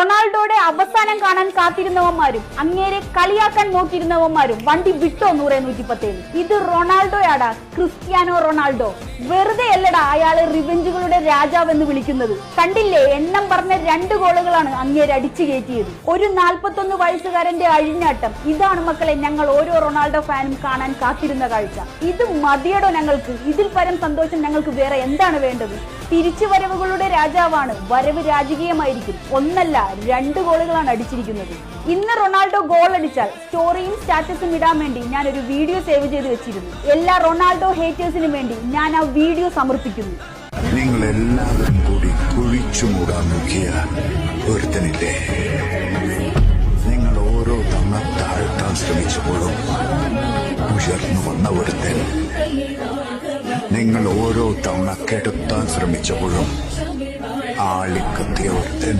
റൊണാൾഡോയുടെ അവസാനം കാണാൻ കാത്തിരുന്നവന്മാരും അങ്ങേരെ കളിയാക്കാൻ നോക്കിയിരുന്നവന്മാരും വണ്ടി വിട്ടോ 100-117. ഇത് റൊണാൾഡോയാടാ, ക്രിസ്ത്യാനോ റൊണാൾഡോ. വെറുതെ അല്ലടാ അയാള് റിവെഞ്ചുകളുടെ രാജാവ് എന്ന് വിളിക്കുന്നത്. കണ്ടില്ലേ, എണ്ണം പറഞ്ഞ 2 ഗോളുകളാണ് അങ്ങേര് അടിച്ചു കയറ്റിയത്. ഒരു 41 വയസ്സുകാരന്റെ അഴിഞ്ഞാട്ടം. ഇതാണ് മക്കളെ ഞങ്ങൾ ഓരോ റൊണാൾഡോ ഫാനും കാണാൻ കാത്തിരുന്ന കാഴ്ച. ഇത് മതിയടോ ഞങ്ങൾക്ക്. ഇതിൽ പരം സന്തോഷം ഞങ്ങൾക്ക് വേറെ എന്താണ് വേണ്ടത്? തിരിച്ചുവരവുകളുടെ രാജാവാണ്. വരവ് രാജകീയമായിരിക്കും. ഒന്നല്ല 2 ഗോളുകളാണ് അടിച്ചിരിക്കുന്നത്. ഇന്ന് റൊണാൾഡോ ഗോൾ അടിച്ചാൽ സ്റ്റോറിയും സ്റ്റാറ്റസും ഇടാൻ വേണ്ടി ഞാൻ ഒരു വീഡിയോ സേവ് ചെയ്ത് വെച്ചിരുന്നു. എല്ലാ റൊണാൾഡോ ഹേറ്റേഴ്സിനും വേണ്ടി ഞാൻ ആ വീഡിയോ സമർപ്പിക്കുന്നു. നിങ്ങൾ എല്ലാവരും കൂടി കുഴിച്ചു മൂടാൻ നോക്കിയ ഒരുത്തനില്ലേ, നിങ്ങൾ ഓരോ തവണ താഴ്ത്താൻ ശ്രമിച്ചപ്പോഴും ഉയർന്നു വന്ന ഒരുത്തൻ, നിങ്ങൾ ഓരോ തവണ കെടുത്താൻ ശ്രമിച്ചപ്പോഴും ആളിക്കത്തിയ ഒരുത്തൻ.